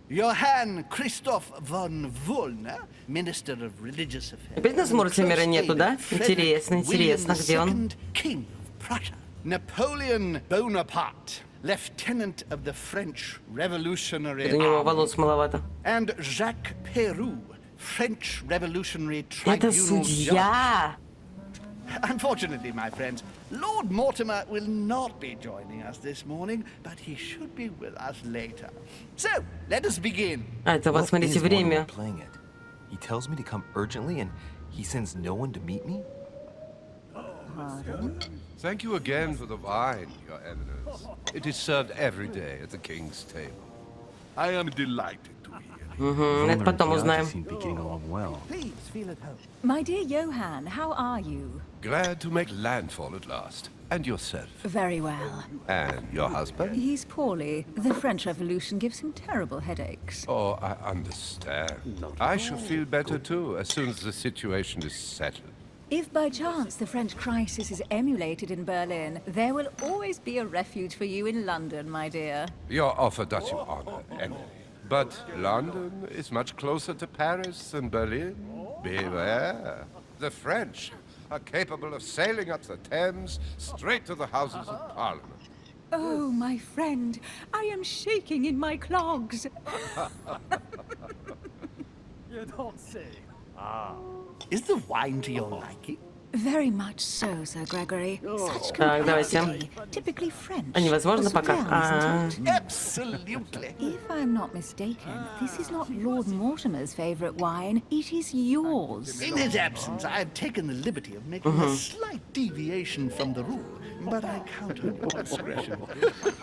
Johann Christoph von Wollner, Minister of Religious Affairs. Опять нас Мортимера нету, да? Интересно, интересно, где он? King of Prussia. Napoleon Bonaparte, Lieutenant of the French Revolutionary У него Army. волос маловато. And Jacques Peroux, French Revolutionary Это Tribunal судья! judge. Unfortunately, my friends, Lord Mortimer will not be joining us this morning, but he should be with us later. So, let us begin. А, это вот, What смотрите, is Mortimer время. playing it? He tells me to come urgently and he sends no one to meet me? Thank you again for the wine, Your Eminence. It is served every day at the king's table. I am delighted to hear. Это потом узнаем. Seem to be getting along well. Please feel at home. My dear Johann, how are you? Glad to make landfall at last. And yourself. Very well. And your husband? He's poorly. The French Revolution gives him terrible headaches. Oh, I understand. I shall feel better too as soon as the situation is settled. If by chance the French crisis is emulated in Berlin, there will always be a refuge for you in London, my dear. Your offer does you honor, Emily. But London is much closer to Paris than Berlin. Beware. The French are capable of sailing up the Thames straight to the Houses of Parliament. Oh, my friend, I am shaking in my clogs. You don't say. Is the wine to your liking? Very much so, Sir Gregory. Such Так, давайте. complexity. Typically French. А невозможно As пока? well, isn't it? Absolutely. If I'm not mistaken, this is not Lord Mortimer's favourite wine. It is yours. In his absence, I have taken the liberty of making a slight deviation from the rule, but I count on your discretion.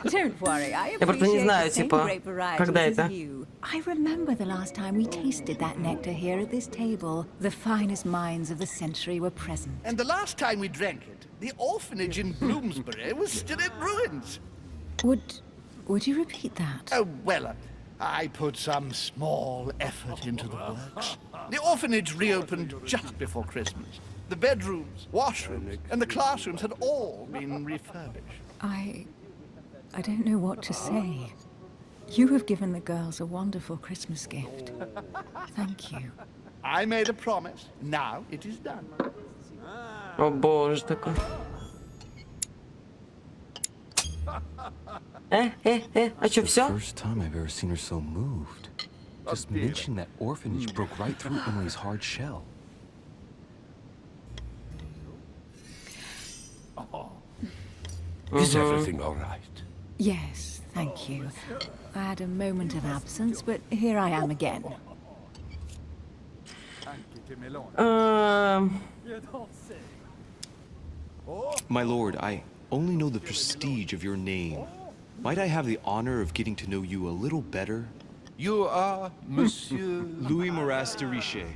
Don't worry, I Я просто не appreciate знаю, the same типа, grape varietals когда as это. you. I remember the last time we tasted that nectar here at this table. The finest minds of the century were present. And the last time we drank it, the orphanage in Bloomsbury was still in ruins. Would you repeat that? Oh, well, I put some small effort into the works. The orphanage reopened just before Christmas. The bedrooms, washrooms, and the classrooms had all been refurbished. I don't know what to say. You have given the girls a wonderful Christmas gift. Thank you. I made a promise. Now it is done. О боже, такой. А что, все? First time I've ever seen her so moved. Just mentioning that orphanage broke right through Emily's hard shell. Is everything all right? Yes, thank you. I had a moment of absence, but here I am again. My lord, I only know the prestige of your name. Might I have the honor of getting to know you a little better? You are Monsieur Louis Moras de Richet.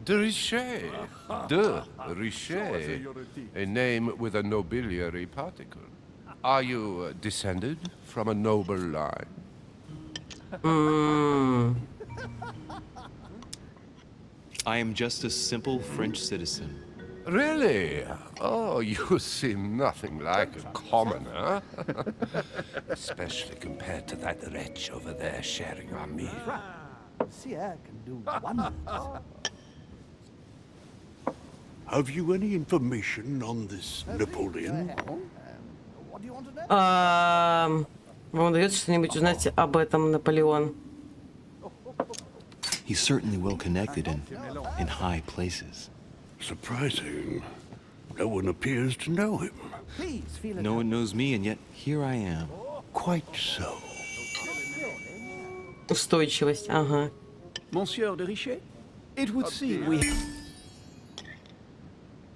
de Richet. De Richet. A name with a nobiliary particle. Are you descended from a noble line? I am just a simple French citizen. Really? Oh, you seem nothing like a commoner. Especially compared to that wretch over there sharing our meal. Monsieur can do wonders. Have you any information on this Napoleon? What do you want to know? Вам удается что-нибудь узнать об этом, Наполеон? He's certainly well connected and in high places. Surprising. No one appears to know him. Please feel No one knows me, and yet here I am. Quite so. Устойчивость, ага. Monsieur de Richet, it would seem we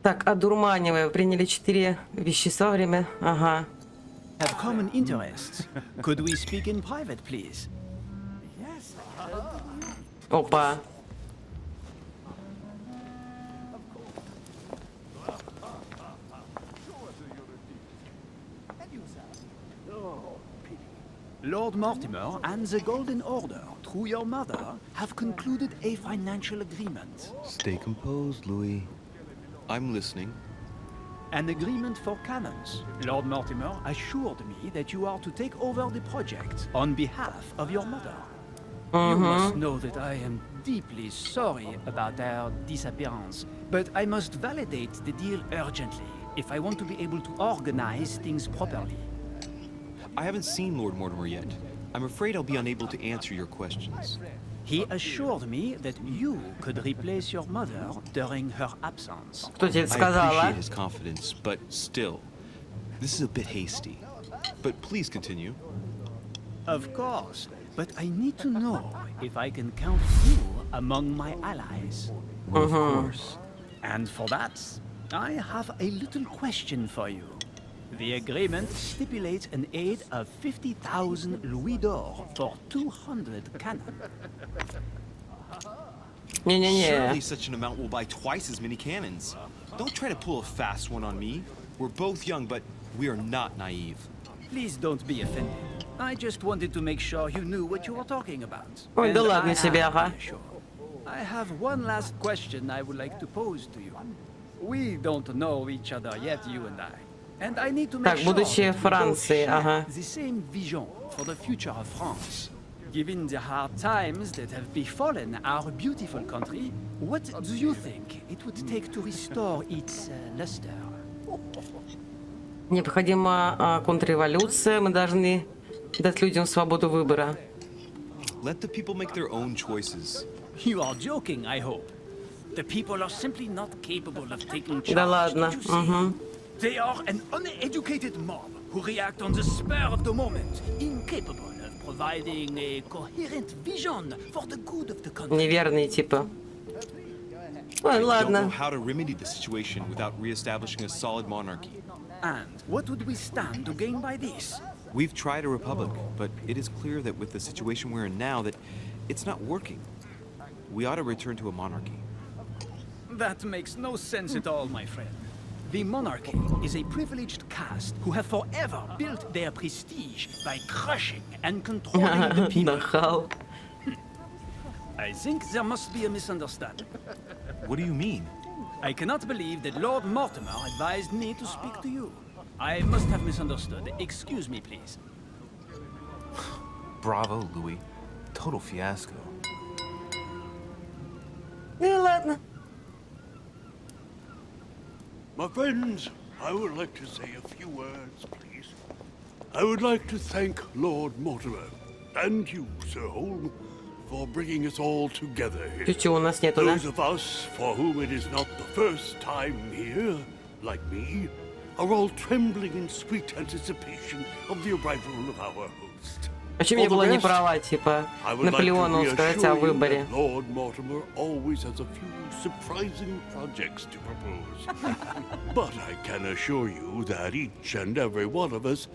Так, одурманивая. Приняли 4 вещества во время... Ага. have common interests. Could we speak in private, please? Опа. Lord Mortimer and the Golden Order, through your mother, have concluded a financial agreement. Stay composed, Louis. I'm listening. An agreement for cannons. Lord Mortimer assured me that you are to take over the project on behalf of your mother. You must know that I am deeply sorry about their disappearance, but I must validate the deal urgently if I want to be able to organize things properly. I haven't seen Lord Mortimer yet. I'm afraid I'll be unable to answer your questions. He assured me that you could replace your mother during her absence. Кто тебе это I сказал, а? appreciate his confidence, but still, this is a bit hasty. But please continue. Of course, but I need to know if I can count you among my allies. Well, of course. And for that, I have a little question for you. The agreement stipulates an aid of 50,000 louis d'or for 200 cannon. Не-не-не. Surely such an amount will buy twice as many cannons. Don't try to pull a fast one on me. We're both young, but we are not naive. Please don't be offended. I just wanted to make sure you knew what you were talking about. Ой, да And ладно I тебе, am ага. reassured. I have one last question I would like to pose to you. We don't know each other yet, you and I. And I need to make Так, sure будущее that we both Франции, share ага. the same vision for the future of France. Given the hard times that have befallen our beautiful country, what do you think it would take to restore its luster? Необходима контрреволюция. Мы должны дать людям свободу выбора. Let the people make their own choices. You are joking, I hope. The people are simply not capable of taking charge. Да ладно. Don't you see? They are an uneducated mob who react on the spur of the moment, incapable of providing a coherent vision for the good of the country. Неверные типа. Ой, I don't know ладно. how to remedy the situation without reestablishing a solid monarchy. And what would we stand to gain by this? We've tried a republic, but it is clear that with the situation we're in now, that it's not working. We ought to return to a monarchy. That makes no sense at all, my friend. The monarchy is a privileged caste who have forever built their prestige by crushing and controlling the people. Нахал. I think there must be a misunderstanding. What do you mean? I cannot believe that Lord Mortimer advised me to speak to you. I must have misunderstood. Excuse me, please. Bravo, Louis. Total fiasco. Ладно. My friends, I would like to say a few words, please. I would like to thank Lord Mortimer and you, Sir Holm, for bringing us all together here. Тетю у нас нету, да? Those of us for whom it is not the first time here, like me, are all trembling in sweet anticipation of the arrival of our host. А чем я была не права, типа, Наполеону сказать о выборе? Lord Mortimer always has a few surprising projects to propose. But I can assure you that each and every one of us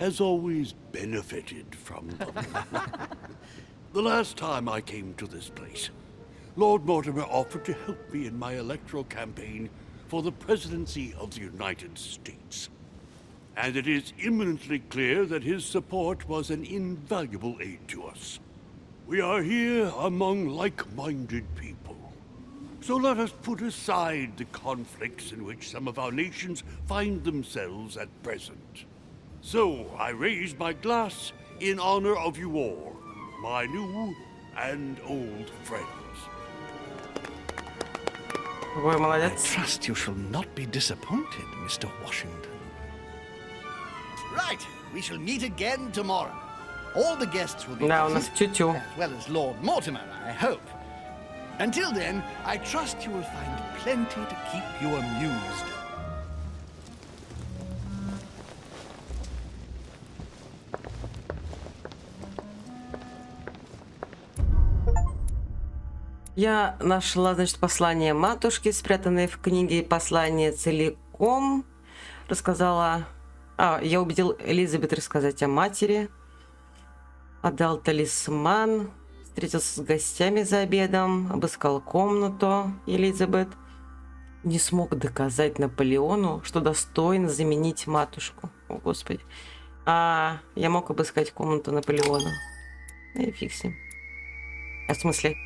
has always benefited from them. The last time I came to this place, Lord Mortimer offered to help me in my electoral campaign for the presidency of the United States. And it is eminently clear that his support was an invaluable aid to us. We are here among like-minded people. So let us put aside the conflicts in which some of our nations find themselves at present. So I raise my glass in honor of you all, my new and old friends. Ой, молодец. I trust you shall not be disappointed, Mr. Washington. Right, we shall meet again tomorrow. All the guests will be Да, у нас present, тю-тю. as well as Lord Mortimer, I hope. Until then, I trust you will find plenty to keep you amused. Я нашла, значит, послание матушки, спрятанное в книге, послание целиком. Рассказала... я убедил Элизабет рассказать о матери. Отдал талисман. Встретился с гостями за обедом. Обыскал комнату Элизабет. Не смог доказать Наполеону, что достоин заменить матушку. О, Господи. Я мог обыскать комнату Наполеона. И фиг с ним. В смысле?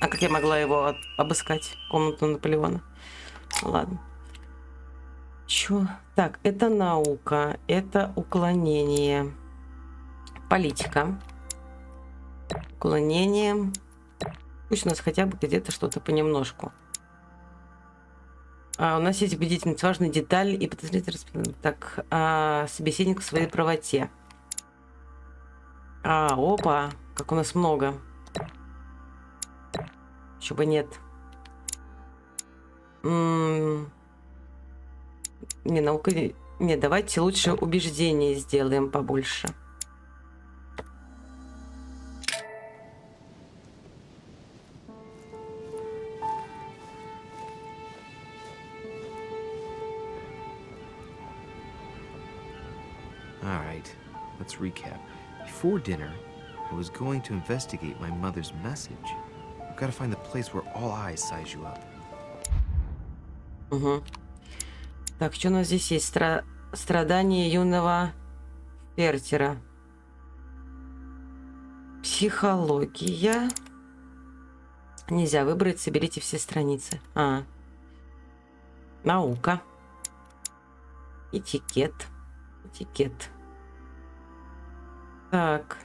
А как я могла его обыскать, комнату Наполеона? Ладно. Чё? Так, это наука, это уклонение. Политика. Уклонение. Пусть у нас хотя бы где-то что-то понемножку. У нас есть убедительность, важная деталь и подозрительно. Так, собеседник в своей правоте. Опа, как у нас много. Чего нет. Не, наука... Не, давайте лучше убеждение сделаем побольше. All right, let's recap. Before dinner, I was going to investigate my mother's message. I've got to find the place where all eyes size you up. Угу. Так, что у нас здесь есть? Страдания юного Фертера. Психология. Нельзя выбрать, соберите все страницы. Наука. Этикет. Так.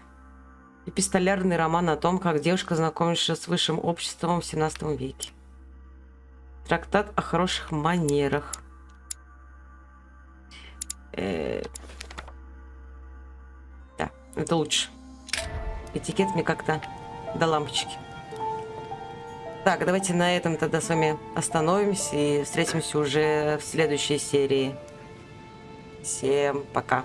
Эпистолярный роман о том, как девушка знакомится с высшим обществом в 17 веке. Трактат о хороших манерах. Да, это лучше. Этикет мне как-то до лампочки. Так, давайте на этом тогда с вами остановимся и встретимся уже в следующей серии. Всем пока.